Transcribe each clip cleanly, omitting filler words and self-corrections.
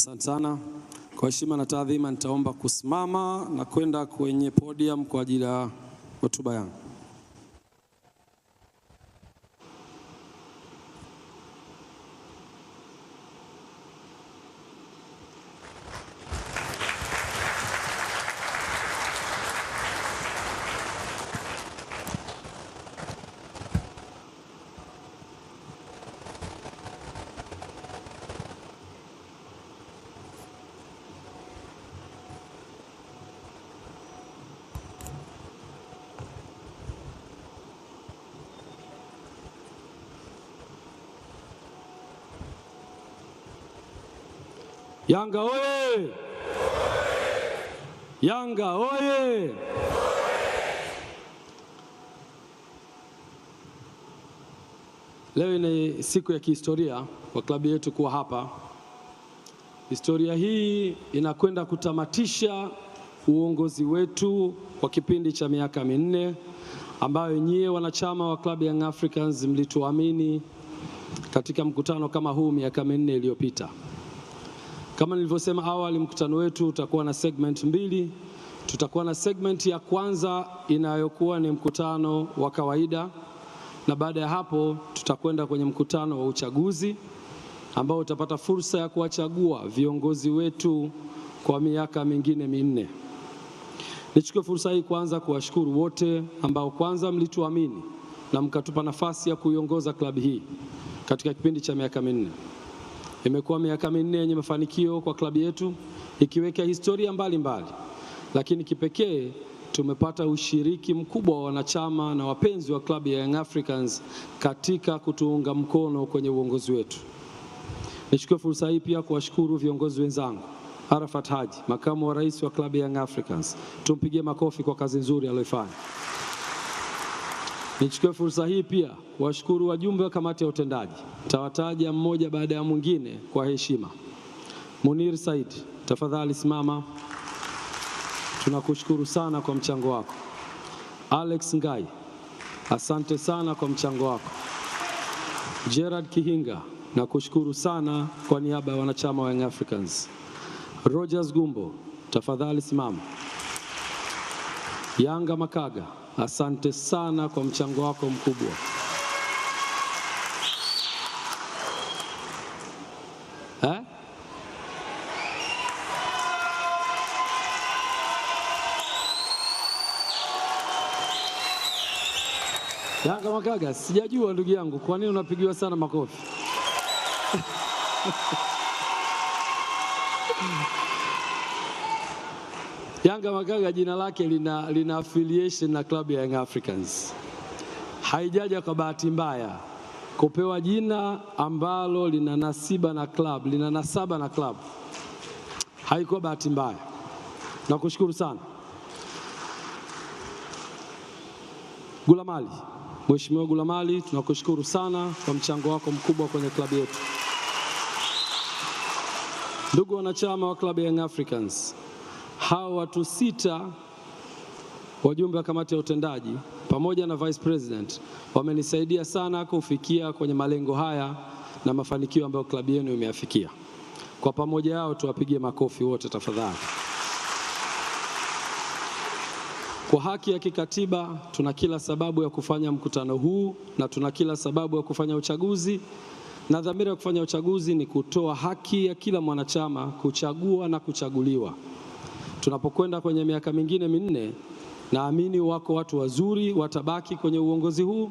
Asante sana. Kwa heshima na taadhima nitaomba kusimama na kwenda kwenye podium kwa ajili ya hotuba yangu. Yanga oye! Yanga oye! Leo ni siku ya kihistoria kwa klabu yetu kuwa hapa. Historia hii inakwenda kutamatisha uongozi wetu kwa kipindi cha miaka minne ambayo nyie wanachama wa klabu Young Africans mlituamini katika mkutano kama huu miaka minne iliyopita. Kama nilivyosema awali, mkutano wetu utakuwa na segment mbili. Tutakuwa na segment ya kwanza inayokuwa ni mkutano wa kawaida, na baada ya hapo tutakwenda kwenye mkutano wa uchaguzi ambao utapata fursa ya kuwachagua viongozi wetu kwa miaka mingine minne. Nichukue fursa hii kwanza kuwashukuru wote ambao kwanza mlituamini na mkatupa nafasi ya kuiongoza klabu hii katika kipindi cha miaka minne. Imekuwa miaka minne yenye mafanikio kwa klabu yetu, ikiweka historia mbalimbali. Lakini kipekee tumepata ushiriki mkubwa wa wanachama na wapenzi wa klabu ya Young Africans katika kutuunga mkono kwenye uongozi wetu. Nichukue fursa hii pia kuwashukuru viongozi wenzangu. Arafat Haji, makamu wa rais wa klabu ya Young Africans. Tumpigie makofi kwa kazi nzuri aliyofanya. Nichukue fursa hii pia kuwashukuru wajumbe wa kamati ya utendaji. Tawataja mmoja baada ya mwingine kwa heshima. Munir Said, tafadhali simama. Tunakushukuru sana kwa mchango wako. Alex Ngai, asante sana kwa mchango wako. Gerard Kihinga, nakushukuru sana kwa niaba ya wanachama wa Young Africans. Rogers Gumbo, tafadhali simama. Yanga Makaga, asante sana kwa mchango wako mkubwa. Yanga Makaga, sijajua ndugu yangu, kwa nini unapigiwa sana makofi? Yanga Makaga jina lake lina affiliation na klabu ya Young Africans. Haijaja kwa bahati mbaya. Kupewa jina ambalo lina nasaba na klabu. Haikuwa bahati mbaya. Nakushukuru sana. Gulamali, Mheshimiwa Gulamali, tunakushukuru sana kwa mchango wako mkubwa kwenye klabu yetu. Ndugu wanachama wa klabu ya Young Africans, hao watu 6 wajumbe wa kamati ya utendaji pamoja na vice president wamenisaidia sana kufikia kwenye malengo haya na mafanikio ambayo klabu yenu imeyafikia. Kwa pamoja yao tuwapigie makofi wote tafadhali. Kwa haki ya kikatiba tuna kila sababu ya kufanya mkutano huu na tuna kila sababu ya kufanya uchaguzi, na dhamira ya kufanya uchaguzi ni kutoa haki ya kila mwanachama kuchagua na kuchaguliwa. Tunapokwenda kwenye miaka mingine minne, naamini wako watu wazuri watabaki kwenye uongozi huu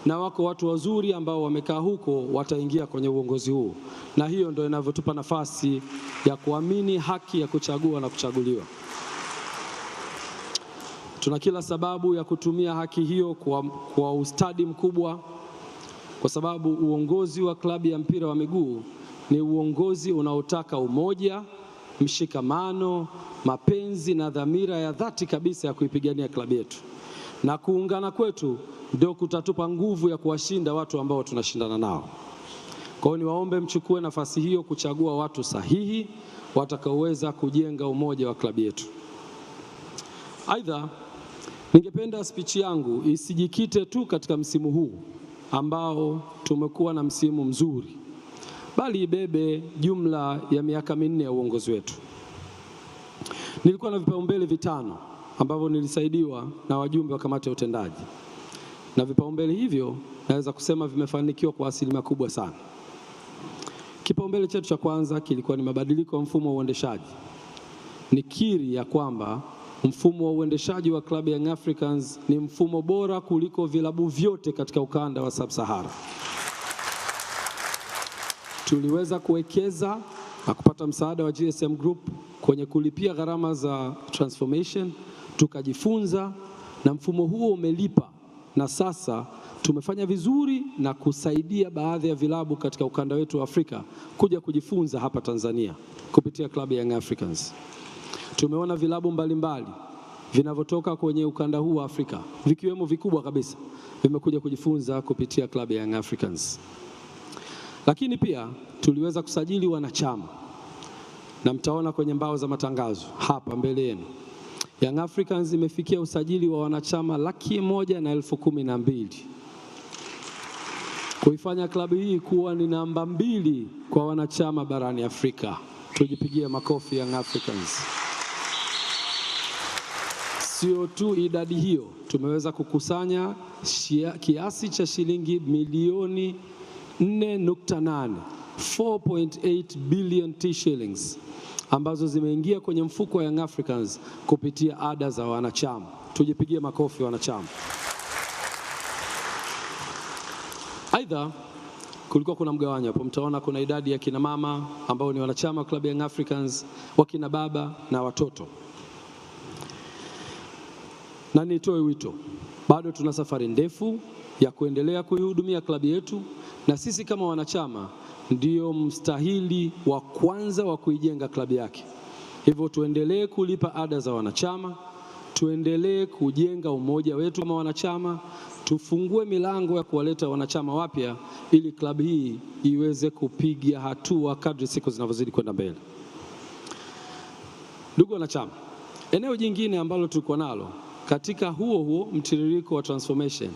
na wako watu wazuri ambao wamekaa huko wataingia kwenye uongozi huu, na hiyo ndio inavyotupa nafasi ya kuamini haki ya kuchagua na kuchaguliwa. Tuna kila sababu ya kutumia haki hiyo kwa ustadi mkubwa, kwa sababu uongozi wa klabu ya mpira wa miguu ni uongozi unaotaka umoja, mshikamano, mapenzi na dhamira ya dhati kabisa ya kuipigania klabu yetu. Na kuungana kwetu ndio kutatupa nguvu ya kuwashinda watu ambao tunashindana nao. Kwa hiyo niwaombe mchukue nafasi hiyo kuchagua watu sahihi watakaoweza kujenga umoja wa klabu yetu. Aidha, ningependa speech yangu isijikite tu katika msimu huu ambao tumekuwa na msimu mzuri, bali ibebe jumla ya miaka 4 ya uongozi wetu. Nilikuwa na vipaumbele 5 ambavyo nilisaidiwa na wajumbe wa kamati ya utendaji, na vipaumbele hivyo naweza kusema vimefanikiwa kwa asilimia kubwa sana. Kipaumbele chetu cha kwanza kilikuwa ni mabadiliko ya mfumo wa uendeshaji. Nikiri ya kwamba mfumo wa uendeshaji wa klabu ya Young Africans ni mfumo bora kuliko vilabu vyote katika ukanda wa Sub-Sahara. Tuliweza kuwekeza na kupata msaada wa GSM Group kwenye kulipia gharama za transformation, tukajifunza na mfumo huo umelipa, na sasa tumefanya vizuri na kusaidia baadhi ya vilabu katika ukanda wetu wa Afrika kuja kujifunza hapa Tanzania kupitia klabu ya Young Africans. Tumeona vilabu mbalimbali vinavyotoka kwenye ukanda huu wa Afrika, vikiwemo vikubwa kabisa, vimekuja kujifunza kupitia klabu ya Young Africans. Lakini pia tuliweza kusajili wanachama, na mtaona kwenye mbao za matangazo hapa mbele yenu, Young Africans imefikia usajili wa wanachama 112,000, kuifanya klabu hii kuwa ni namba 2 kwa wanachama barani Afrika. Tujipigie makofi Young Africans. Sio tu idadi hiyo, tumeweza kukusanya kiasi cha shilingi milioni 4.8, 4.8 billion shillings ambazo zimeingia kwenye mfuko wa Young Africans kupitia ada za wanachama. Tujipigie makofi wanachama. Aidha, kulikuwa kuna mgawanyo hapo, mtaona kuna idadi ya kina mama ambao ni wanachama wa klabu ya Young Africans, wakina baba na watoto. Na nitoe wito, bado tuna safari ndefu ya kuendelea kuihudumia klabu yetu, na sisi kama wanachama ndio mstahili wa kwanza wa kuijenga klabu yake. Hivyo tuendelee kulipa ada za wanachama, tuendelee kujenga umoja wetu kama wanachama, tufungue milango ya kuwaleta wanachama wapya ili klabu hii iweze kupiga hatua kadri siku zinavyozidi kwenda mbele. Ndugu wanachama, eneo jingine ambalo tulikuwa nalo katika huo mtiririko wa transformation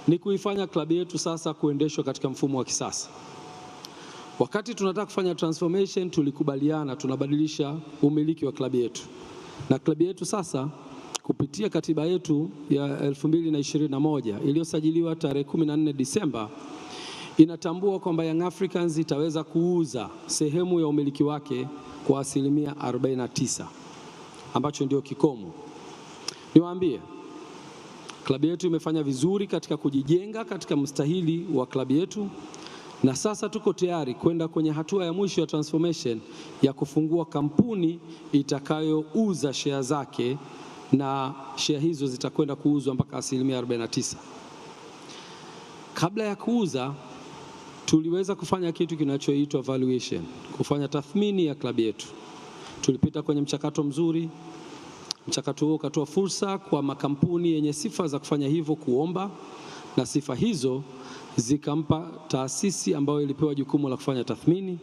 ni kuifanya klabu yetu sasa kuendeshwa katika mfumo wa kisasa. Wakati tunataka kufanya transformation, tulikubaliana tunabadilisha umiliki wa klabu yetu, na klabu yetu sasa kupitia katiba yetu ya 2021 iliyosajiliwa tarehe 14 Disemba inatambua kwamba Young Africans itaweza kuuza sehemu ya umiliki wake kwa asilimia 49, ambacho ndio kikomo. Niwaambie, klabu yetu imefanya vizuri katika kujijenga katika mstahili wa klabu yetu, na sasa tuko tayari kwenda kwenye hatua ya mwisho ya transformation ya kufungua kampuni itakayouza share zake, na share hizo zitakwenda kuuzwa mpaka asilimia 49. Kabla ya kuuza, tuliweza kufanya kitu kinachoitwa valuation, kufanya tathmini ya klabu yetu. Tulipita kwenye mchakato mzuri. Mchakato huo ukatoa fursa kwa makampuni yenye sifa za kufanya hivyo kuomba, na sifa hizo zikampa taasisi ambayo ilipewa jukumu la kufanya tathmini,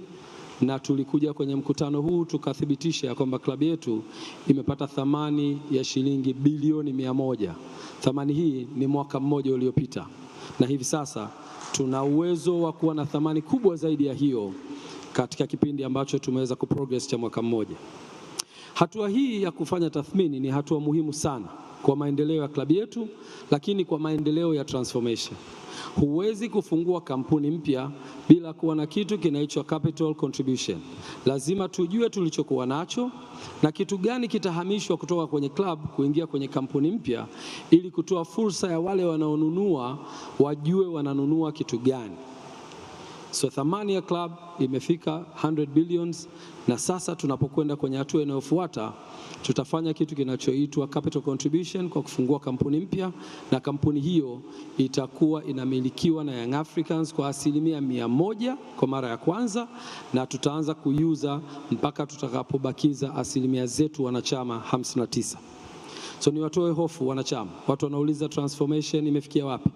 na tulikuja kwenye mkutano huu tukathibitisha kwamba klabu yetu imepata thamani ya shilingi bilioni 100. Thamani hii ni mwaka mmoja uliopita, na hivi sasa tuna uwezo wa kuwa na thamani kubwa zaidi ya hiyo katika kipindi ambacho tumeweza kuprogress cha mwaka mmoja. Hatua hii ya kufanya tathmini ni hatua muhimu sana kwa maendeleo ya klabu yetu, lakini kwa maendeleo ya transformation. Huwezi kufungua kampuni mpya bila kuwa na kitu kinaitwa capital contribution. Lazima tujue tulichokuwa nacho na kitu gani kitahamishwa kutoka kwenye club kuingia kwenye kampuni mpya, ili kutoa fursa ya wale wanaonunua wajue wananunua kitu gani. So thamani ya club imefika 100 billions, na sasa tunapokwenda kwenye hatua inayofuata tutafanya kitu kinachoitwa capital contribution kwa kufungua kampuni mpya, na kampuni hiyo itakuwa inamilikiwa na Young Africans kwa asilimia 100 kwa mara ya kwanza, na tutaanza kuiuza mpaka tutakapobakiza asilimia zetu wanachama 59. So ni watoe hofu wanachama. Watu wanauliza transformation imefikia wapi?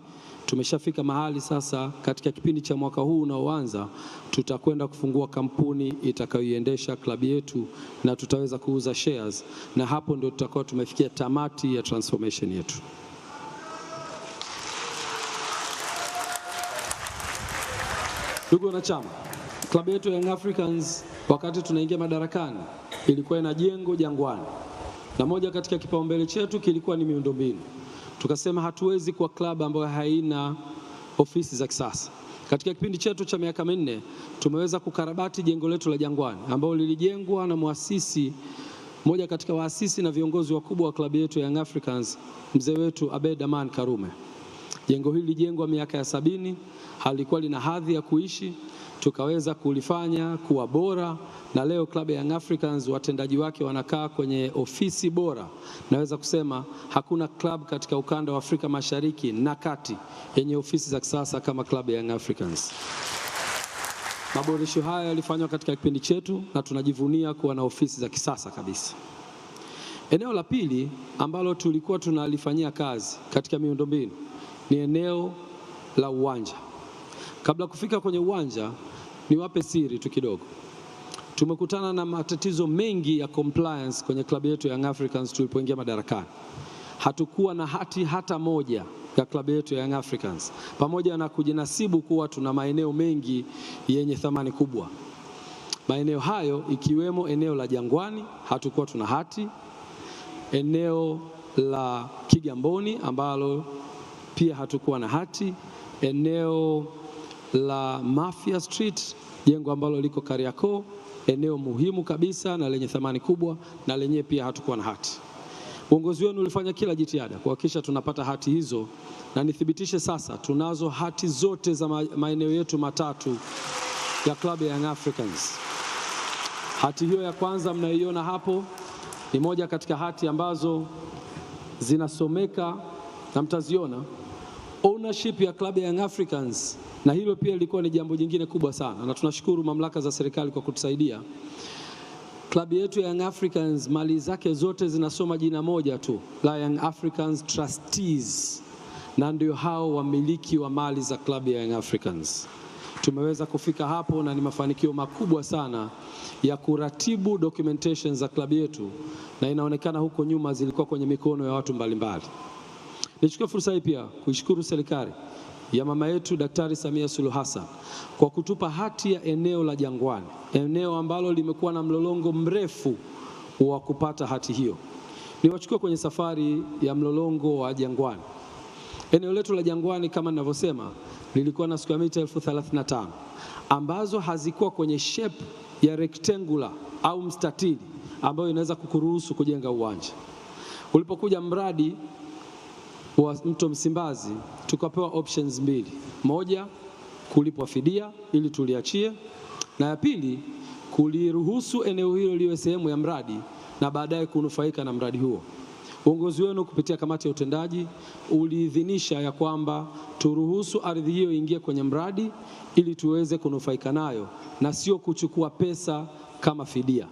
Tumeshafika mahali sasa, katika kipindi cha mwaka huu unaoanza tutakwenda kufungua kampuni itakayoiendesha klabu yetu na tutaweza kuuza shares, na hapo ndio tutakuwa tumefikia tamati ya transformation yetu. Ndugu wanachama, Klabu yetu Young Africans wakati tunaingia madarakani ilikuwa ina jengo Jangwani, na moja katika kipaumbele chetu kilikuwa ni miundombinu. Tukasema hatuwezi kuwa klabu ambayo haina ofisi za kisasa. Katika kipindi chetu cha miaka 4 tumeweza kukarabati jengo letu la Jangwani ambalo lilijengwa na muasisi, moja katika waasisi na viongozi wakubwa wa klabu yetu Young Africans, mzee wetu Abeid Aman Karume. Jengo hili lilijengwa miaka ya 70, halikuwa lina hadhi ya kuishi, tukaweza kulifanya kuwa bora, na leo klabu ya Young Africans watendaji wake wanakaa kwenye ofisi bora. Naweza kusema hakuna klabu katika ukanda wa Afrika Mashariki na Kati yenye ofisi za kisasa kama klabu ya Young Africans. Maboresho haya yalifanywa katika kipindi chetu na tunajivunia kuwa na ofisi za kisasa kabisa. Eneo la pili ambalo tulikuwa tunalifanyia kazi katika miundombinu ni eneo la uwanja. Kabla kufika kwenye uwanja, niwape siri tu kidogo. Tumekutana na matatizo mengi ya compliance kwenye klabu yetu Young Africans tulipoingia madarakani. Hatukuwa na hati hata moja ya klabu yetu Young Africans, pamoja na kujinasibu kuwa tuna maeneo mengi yenye thamani kubwa. Maeneo hayo ikiwemo eneo la Jangwani hatukuwa tuna hati, eneo la Kigamboni ambalo pia hatukuwa na hati, eneo la Mafia Street, jengo ambalo liko Kariakoo, eneo muhimu kabisa na lenye thamani kubwa, na lenye pia hatukuwa na hati. Uongozi wenu ulifanya kila jitihada kuhakikisha tunapata hati hizo, na nithibitishe sasa tunazo hati zote za maeneo yetu matatu ya klabu ya Young Africans. Hati hiyo ya kwanza mnayoiona hapo ni moja katika hati ambazo zinasomeka na mtaziona ownership ya klabu ya Young Africans, na hilo pia lilikuwa ni jambo jingine kubwa sana, na tunashukuru mamlaka za serikali kwa kutusaidia. Klabu yetu ya Young Africans mali zake zote zinasoma jina moja tu la Young Africans Trustees, na ndio hao wamiliki wa mali za klabu ya Young Africans. Tumeweza kufika hapo na ni mafanikio makubwa sana ya kuratibu documentation za klabu yetu, na inaonekana huko nyuma zilikuwa kwenye mikono ya watu mbalimbali. Nichukue fursa hii pia kuishukuru serikali ya mama yetu Daktari Samia Suluhu Hassan kwa kutupa hati ya eneo la Jangwani, eneo ambalo limekuwa na mlolongo mrefu wa kupata hati hiyo. Niwachukue kwenye safari ya mlolongo wa Jangwani. Eneo letu la Jangwani kama ninavyosema lilikuwa na square meter 1035 ambazo hazikuwa kwenye shape ya rectangular au mstatili ambayo inaweza kukuruhusu kujenga uwanja. Ulipokuja mradi wa Mto Msimbazi tukapewa options mbili. Moja, kulipwa fidia ili tuliachie, na ya pili kuliruhusu eneo hilo liwe sehemu ya mradi na baadaye kunufaika na mradi huo. Uongozi wenu kupitia kamati ya utendaji uliidhinisha ya kwamba turuhusu ardhi hiyo ingie kwenye mradi ili tuweze kunufaika nayo na sio kuchukua pesa kama fidia.